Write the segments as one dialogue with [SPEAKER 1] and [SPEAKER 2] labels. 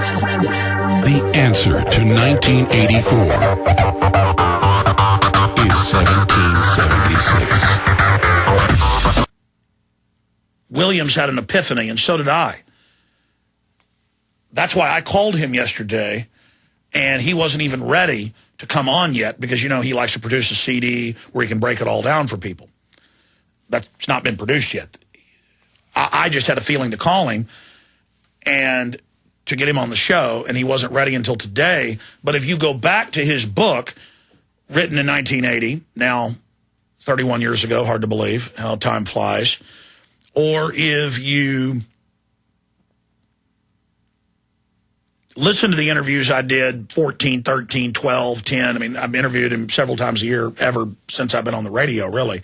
[SPEAKER 1] The answer to 1984 is 1776.
[SPEAKER 2] Williams had an epiphany, and so did I. That's why I called him yesterday, and he wasn't even ready to come on yet because, you know, he likes to produce a CD where he can break it all down for people. That's not been produced yet. I just had a feeling to call him and to get him on the show, and he wasn't ready until today. But if you go back to his book, written in 1980, now 31 years ago, hard to believe how time flies, or if you listen to the interviews I did 14, 13, 12, 10. I mean, I've interviewed him several times a year ever since I've been on the radio, really.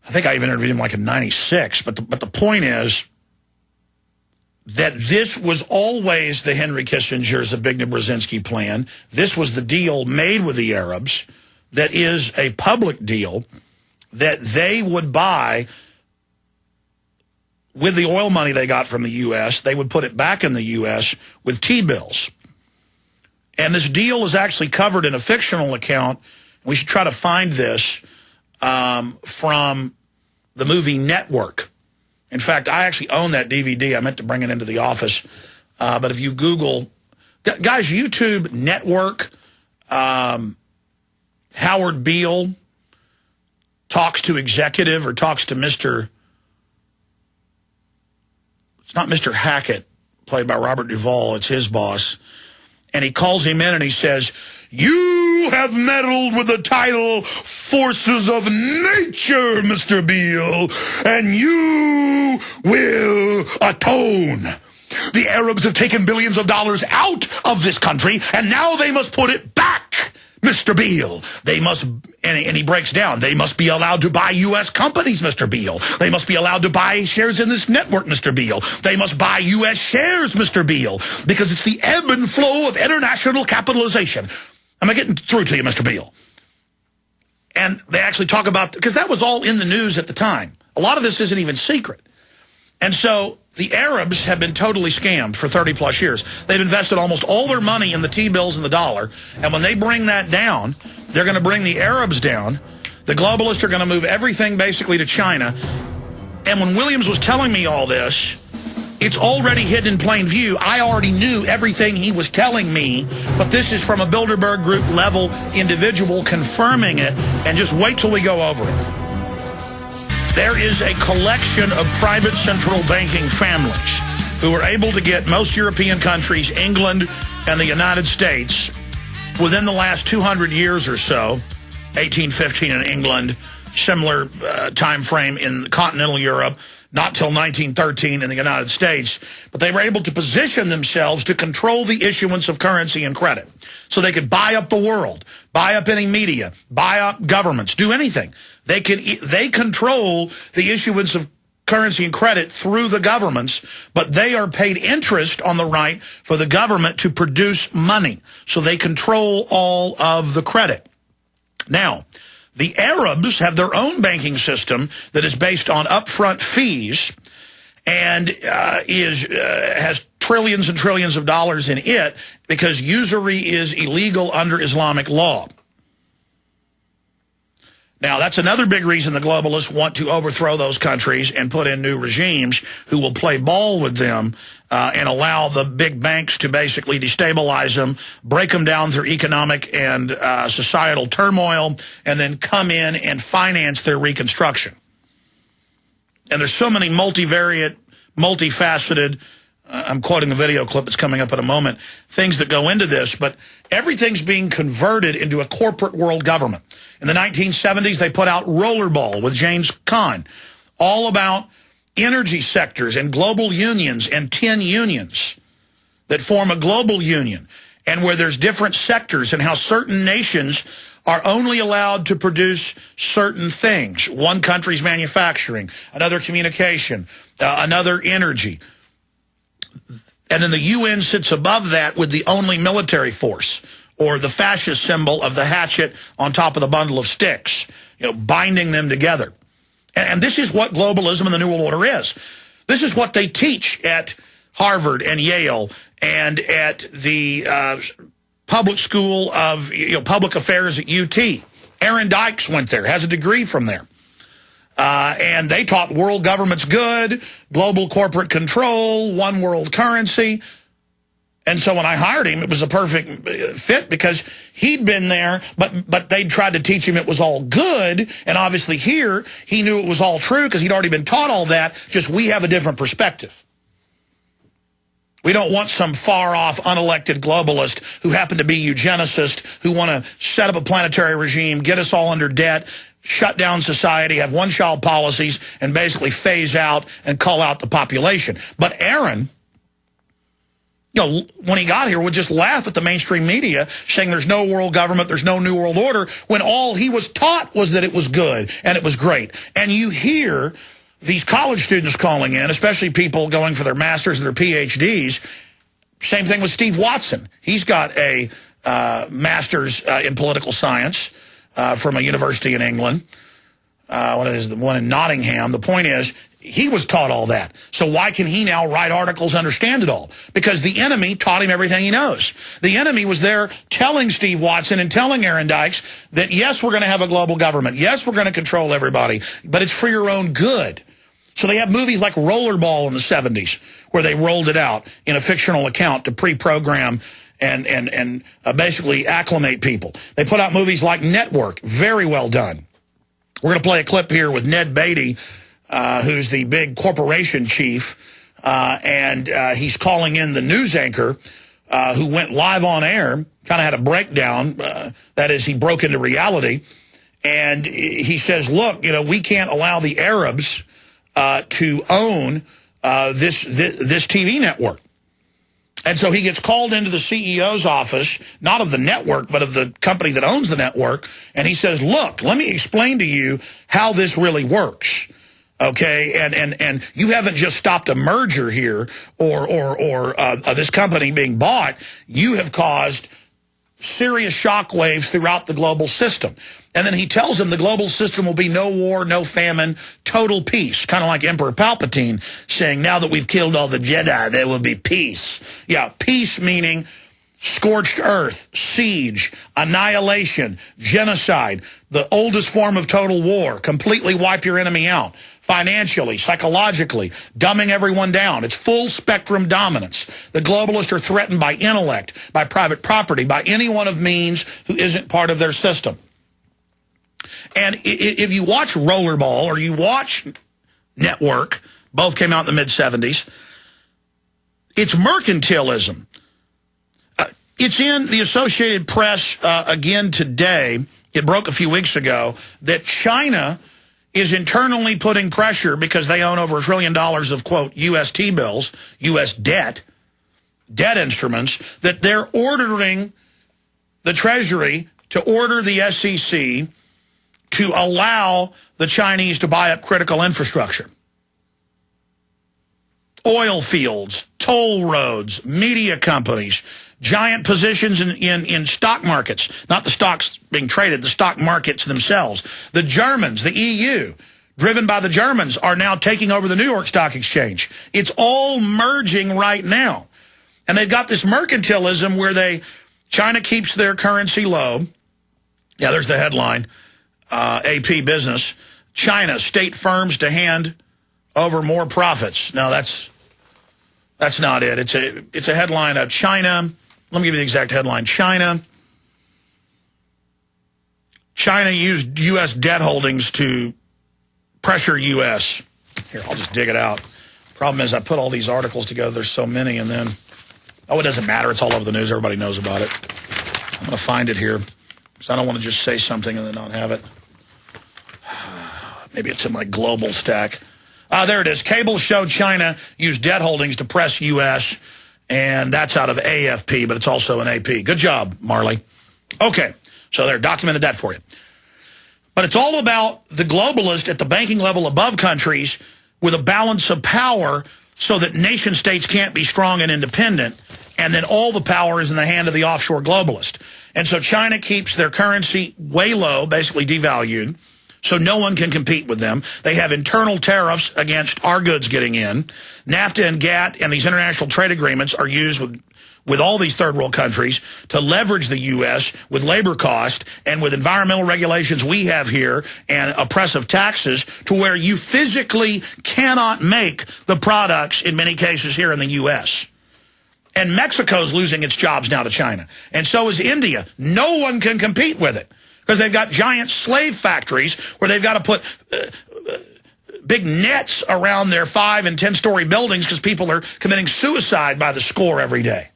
[SPEAKER 2] I think I even interviewed him like in 96. But the point is that this was always the Henry Kissinger, Zbigniew Brzezinski plan. This was the deal made with the Arabs that is a public deal that they would buy with the oil money they got from the U.S., they would put it back in the U.S. with T-bills. And this deal is actually covered in a fictional account. We should try to find this from the movie Network. In fact, I actually own that DVD. I meant to bring it into the office. But if you Google, guys, YouTube Network, Howard Beale talks to executive or talks to Mr. It's not Mr. Hackett, played by Robert Duvall. It's his boss. And he calls him in and he says, "You have meddled with the tidal forces of nature, Mr. Beale, and you will atone. The Arabs have taken billions of dollars out of this country, and now they must put it back, Mr. Beale. They must," and he breaks down, "they must be allowed to buy U.S. companies, Mr. Beale. They must be allowed to buy shares in this network, Mr. Beale. They must buy U.S. shares, Mr. Beale, because it's the ebb and flow of international capitalization." Am I getting through to you, Mr. Beale? And they actually talk about, because that was all in the news at the time. A lot of this isn't even secret. And so the Arabs have been totally scammed for 30-plus years. They've invested almost all their money in the T-bills and the dollar. And when they bring that down, they're going to bring the Arabs down. The globalists are going to move everything basically to China. And when Williams was telling me all this, it's already hidden in plain view. I already knew everything he was telling me, but this is from a Bilderberg Group level individual confirming it, and just wait till we go over it. There is a collection of private central banking families who were able to get most European countries, England and the United States, within the last 200 years or so, 1815 in England, similar time frame in continental Europe, not till 1913 in the United States, but they were able to position themselves to control the issuance of currency and credit. So they could buy up the world, buy up any media, buy up governments, do anything. They control the issuance of currency and credit through the governments, but they are paid interest on the right for the government to produce money. So they control all of the credit. Now, the Arabs have their own banking system that is based on upfront fees and has trillions and trillions of dollars in it because usury is illegal under Islamic law. Now, that's another big reason the globalists want to overthrow those countries and put in new regimes who will play ball with them and allow the big banks to basically destabilize them, break them down through economic and societal turmoil, and then come in and finance their reconstruction. And there's so many multivariate, multifaceted, I'm quoting the video clip that's coming up in a moment, things that go into this, but everything's being converted into a corporate world government. In the 1970s, they put out Rollerball with James Caan, all about energy sectors and global unions and 10 unions that form a global union, and where there's different sectors and how certain nations are only allowed to produce certain things. One country's manufacturing, another communication, another energy. And then the UN sits above that with the only military force, or the fascist symbol of the hatchet on top of the bundle of sticks, binding them together. And this is what globalism and the New World Order is. This is what they teach at Harvard and Yale and at the public school of public affairs at UT. Aaron Dykes went there, has a degree from there. And they taught world government's good, global corporate control, one world currency. And so when I hired him, it was a perfect fit because he'd been there, but they'd tried to teach him it was all good. And obviously here, he knew it was all true because he'd already been taught all that, just we have a different perspective. We don't want some far-off, unelected globalist who happen to be eugenicist, who want to set up a planetary regime, get us all under debt, shut down society, have one-child policies, and basically phase out and cull out the population. But Aaron, when he got here, would just laugh at the mainstream media, saying there's no world government, there's no new world order, when all he was taught was that it was good and it was great. And you hear these college students calling in, especially people going for their masters and their PhDs. Same thing with Steve Watson. He's got a master's in political science from a university in England. The one in Nottingham. The point is, he was taught all that. So why can he now write articles, understand it all? Because the enemy taught him everything he knows. The enemy was there telling Steve Watson and telling Aaron Dykes that, yes, we're going to have a global government. Yes, we're going to control everybody, but it's for your own good. So they have movies like Rollerball in the 70s, where they rolled it out in a fictional account to pre-program and basically acclimate people. They put out movies like Network, very well done. We're going to play a clip here with Ned Beatty, who's the big corporation chief, and he's calling in the news anchor who went live on air, kind of had a breakdown. That is, he broke into reality, and he says, look, we can't allow the Arabs to own this TV network. And so he gets called into the CEO's office, not of the network, but of the company that owns the network. And he says, look, let me explain to you how this really works. Okay, and you haven't just stopped a merger here or this company being bought. You have caused serious shockwaves throughout the global system. And then he tells them the global system will be no war, no famine, total peace. Kind of like Emperor Palpatine saying, now that we've killed all the Jedi, there will be peace. Yeah, peace meaning scorched earth, siege, annihilation, genocide, the oldest form of total war, completely wipe your enemy out, financially, psychologically, dumbing everyone down. It's full spectrum dominance. The globalists are threatened by intellect, by private property, by anyone of means who isn't part of their system. And if you watch Rollerball or you watch Network, both came out in the mid-'70s, it's mercantilism. It's in the Associated Press again today. It broke a few weeks ago that China is internally putting pressure because they own over $1 trillion of, quote, U.S. T-bills, U.S. debt instruments, that they're ordering the Treasury to order the SEC to allow the Chinese to buy up critical infrastructure. Oil fields, toll roads, media companies, giant positions in stock markets, not the stocks being traded, the stock markets themselves. The Germans, the EU, driven by the Germans, are now taking over the New York Stock Exchange. It's all merging right now. And they've got this mercantilism where China keeps their currency low. Yeah, there's the headline, AP Business. China, state firms to hand over more profits. No, that's not it. It's a headline of China. Let me give you the exact headline. China used U.S. debt holdings to pressure U.S. Here, I'll just dig it out. Problem is, I put all these articles together. There's so many, and then, it doesn't matter. It's all over the news. Everybody knows about it. I'm going to find it here, because I don't want to just say something and then not have it. Maybe it's in my global stack. There it is. Cable showed China used debt holdings to press U.S., and that's out of AFP, but it's also an AP. Good job, Marley. Okay, so there, documented that for you. But it's all about the globalist at the banking level above countries with a balance of power so that nation states can't be strong and independent, and then all the power is in the hand of the offshore globalist. And so China keeps their currency way low, basically devalued. so no one can compete with them. They have internal tariffs against our goods getting in. NAFTA and GATT and these international trade agreements are used with all these third world countries to leverage the U.S. with labor cost and with environmental regulations we have here and oppressive taxes to where you physically cannot make the products in many cases here in the U.S. And Mexico's losing its jobs now to China. And so is India. No one can compete with it because they've got giant slave factories where they've got to put big nets around their 5- and 10-story buildings because people are committing suicide by the score every day.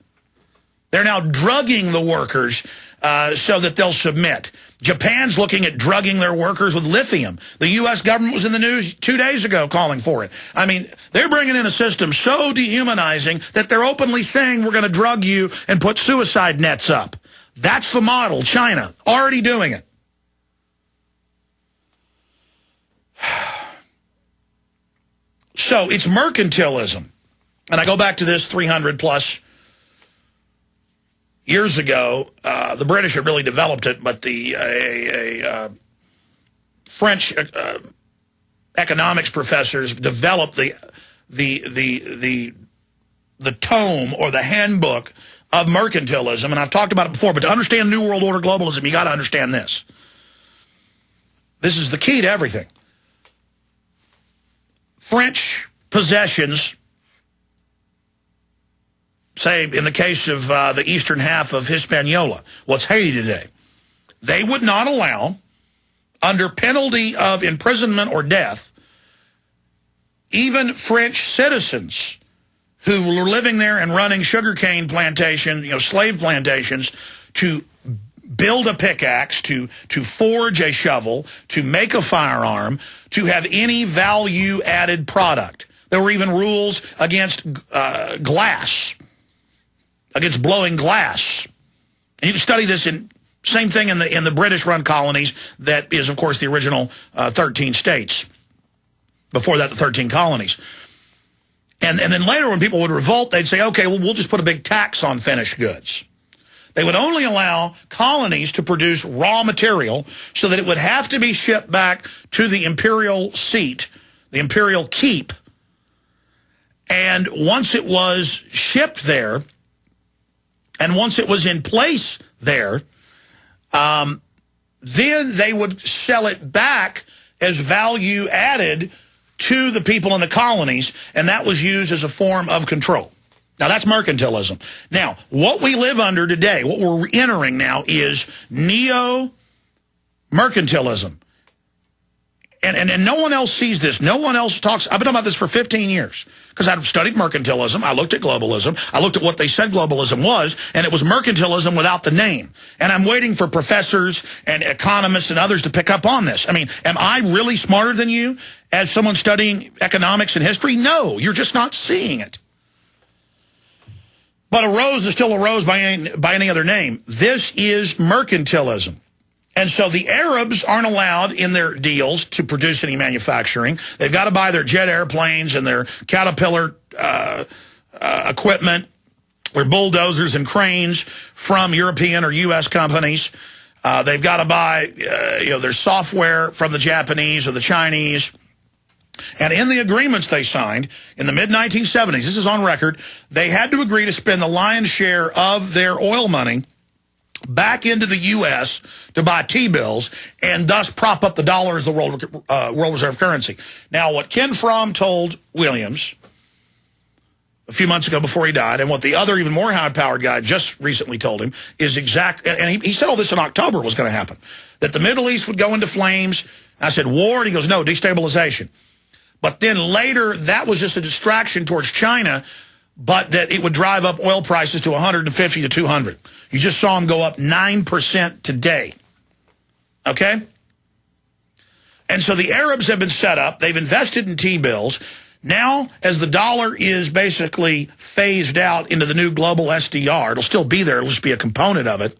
[SPEAKER 2] They're now drugging the workers so that they'll submit. Japan's looking at drugging their workers with lithium. The U.S. government was in the news 2 days ago calling for it. I mean, they're bringing in a system so dehumanizing that they're openly saying we're going to drug you and put suicide nets up. That's the model. China, already doing it. So it's mercantilism. And I go back to this 300 plus years ago. The British had really developed it, but the French economics professors developed the tome or the handbook of mercantilism, and I've talked about it before, but to understand New World Order globalism, you got to understand this. This is the key to everything. French possessions, say in the case of the eastern half of Hispaniola, what's Haiti today, they would not allow, under penalty of imprisonment or death, even French citizens who were living there and running sugarcane plantation, slave plantations, to build a pickaxe, to forge a shovel, to make a firearm, to have any value-added product. There were even rules against glass, against blowing glass. And you can study this same thing in the British-run colonies that is, of course, the original 13 states. Before that, the 13 colonies. And then later when people would revolt, they'd say, okay, well, we'll just put a big tax on finished goods. They would only allow colonies to produce raw material so that it would have to be shipped back to the imperial seat, the imperial keep. And once it was shipped there, and once it was in place there, then they would sell it back as value added to the people in the colonies, and that was used as a form of control. Now, that's mercantilism. Now, what we live under today, what we're entering now is neo-mercantilism. And no one else sees this. No one else talks. I've been talking about this for 15 years because I've studied mercantilism. I looked at globalism. I looked at what they said globalism was, and it was mercantilism without the name. And I'm waiting for professors and economists and others to pick up on this. I mean, am I really smarter than you as someone studying economics and history? No, you're just not seeing it. But a rose is still a rose by any other name. This is mercantilism. And so the Arabs aren't allowed in their deals to produce any manufacturing. They've got to buy their jet airplanes and their Caterpillar equipment, their bulldozers and cranes from European or U.S. companies. They've got to buy their software from the Japanese or the Chinese. And in the agreements they signed in the mid-1970s, this is on record, they had to agree to spend the lion's share of their oil money back into the U.S. to buy T-bills and thus prop up the dollar as the world reserve currency. Now, what Ken Fromm told Williams a few months ago before he died, and what the other even more high-powered guy just recently told him is exact, and he said all this in October was going to happen, that the Middle East would go into flames. I said, war? And he goes, no, destabilization. But then later, that was just a distraction towards China, but that it would drive up oil prices to 150 to 200. You just saw them go up 9% today. Okay? And so the Arabs have been set up. They've invested in T-bills. Now, as the dollar is basically phased out into the new global SDR, it'll still be there. It'll just be a component of it.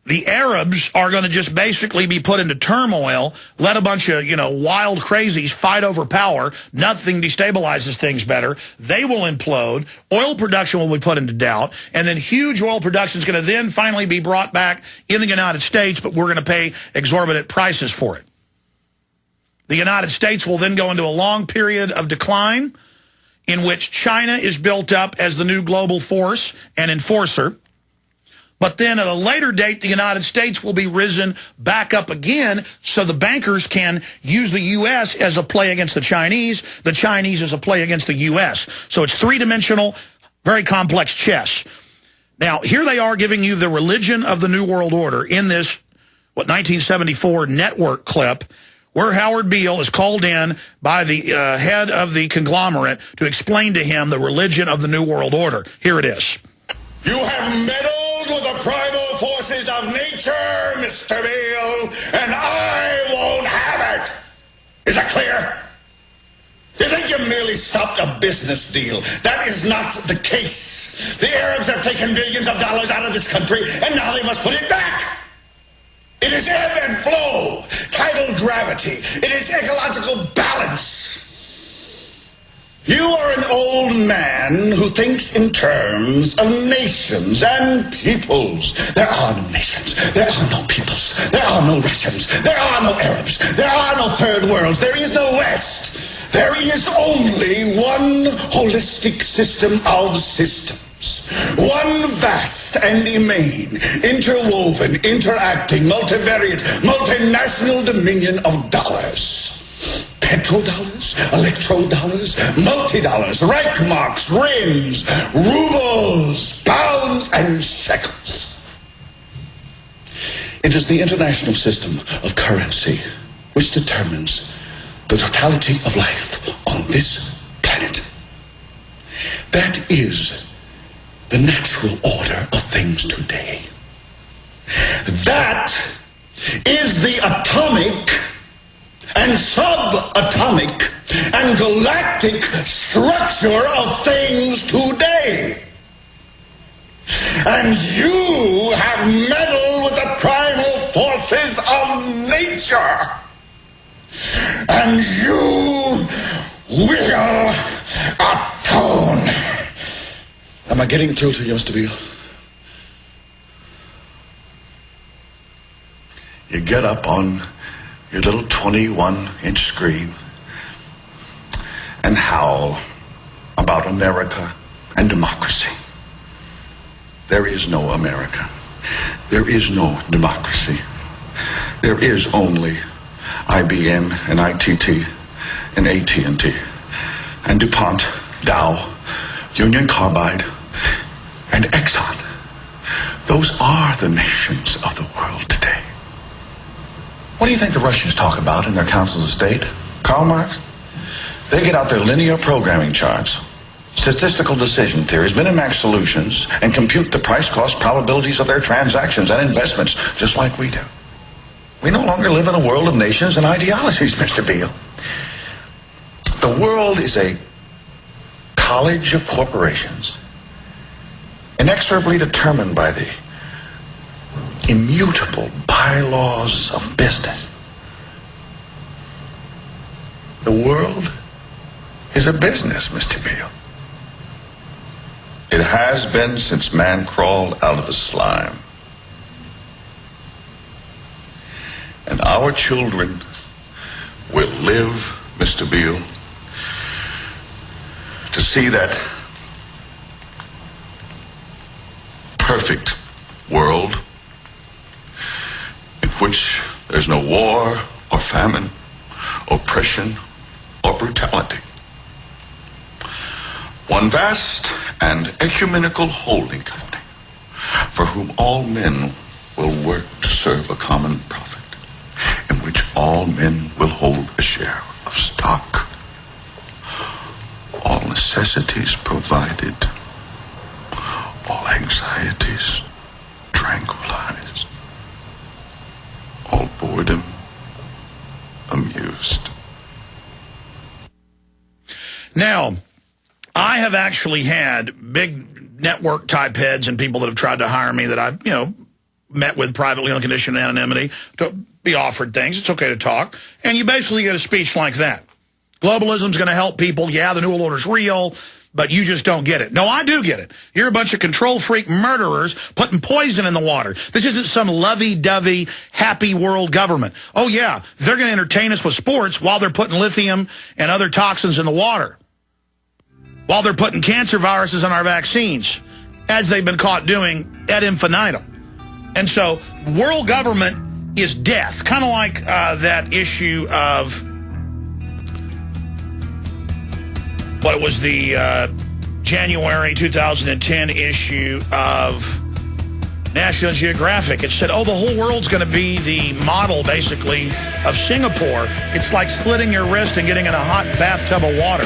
[SPEAKER 2] the Arabs are going to just basically be put into turmoil, let a bunch of, wild crazies fight over power. Nothing destabilizes things better. They will implode. Oil production will be put into doubt. And then huge oil production is going to then finally be brought back in the United States, but we're going to pay exorbitant prices for it. The United States will then go into a long period of decline in which China is built up as the new global force and enforcer. But then at a later date, the United States will be risen back up again so the bankers can use the U.S. as a play against the Chinese as a play against the U.S. So it's three-dimensional, very complex chess. Now, here they are giving you the religion of the New World Order in this, 1974 network clip, where Howard Beale is called in by the head of the conglomerate to explain to him the religion of the New World Order. Here it is.
[SPEAKER 3] You have meddled with the primal forces of nature, Mr. Beale, and I won't have it. Is that clear? You think you merely stopped a business deal? That is not the case. The Arabs have taken billions of dollars out of this country, and now they must put it back. It is ebb and flow, tidal gravity. It is ecological balance. You are an old man who thinks in terms of nations and peoples. There are no nations. There are no peoples. There are no Russians. There are no Arabs. There are no third worlds. There is no West. There is only one holistic system of systems. One vast and immane, interwoven, interacting, multivariate, multinational dominion of dollars. Petrodollars, electrodollars, multi-dollars, Reichmarks, rims, rubles, pounds, and shekels. It is the international system of currency which determines the totality of life on this planet. That is the natural order of things today. That is the atomic and subatomic and galactic structure of things today. And you have meddled with the primal forces of nature. And you will atone. Am I getting through to you, Mr. Beale? You get up on your little 21-inch screen and howl about America and democracy. There is no America. There is no democracy. There is only IBM and ITT and AT&T and DuPont, Dow, Union Carbide, and Exxon. Those are the nations of the world today. What do you think the Russians talk about in their councils of state? Karl Marx? They get out their linear programming charts, statistical decision theories, minimax solutions, and compute the price-cost probabilities of their transactions and investments, just like we do. We no longer live in a world of nations and ideologies, Mr. Beale. The world is a college of corporations, inexorably determined by the immutable bylaws of business. The world is a business, Mr. Beale. It has been since man crawled out of the slime. And our children will live, Mr. Beale, to see that perfect world in which there's no war or famine, oppression or brutality. One vast and ecumenical holding company for whom all men will work to serve a common profit, in which all men will hold a share of stock, all necessities provided, all anxieties tranquilized, all boredom amused.
[SPEAKER 2] Now, I have actually had big network type heads and people that have tried to hire me that I, met with privately on condition of anonymity to be offered things. It's okay to talk. And you basically get a speech like that. Globalism's going to help people. Yeah, the New World Order's real, but you just don't get it. No, I do get it. You're a bunch of control freak murderers putting poison in the water. This isn't some lovey-dovey, happy world government. Oh, yeah, they're going to entertain us with sports while they're putting lithium and other toxins in the water, while they're putting cancer viruses in our vaccines, as they've been caught doing ad infinitum. And so world government is death, kind of like that issue of what was the January 2010 issue of National Geographic. It said, oh, the whole world's going to be the model, basically, of Singapore. It's like slitting your wrist and getting in a hot bathtub of water.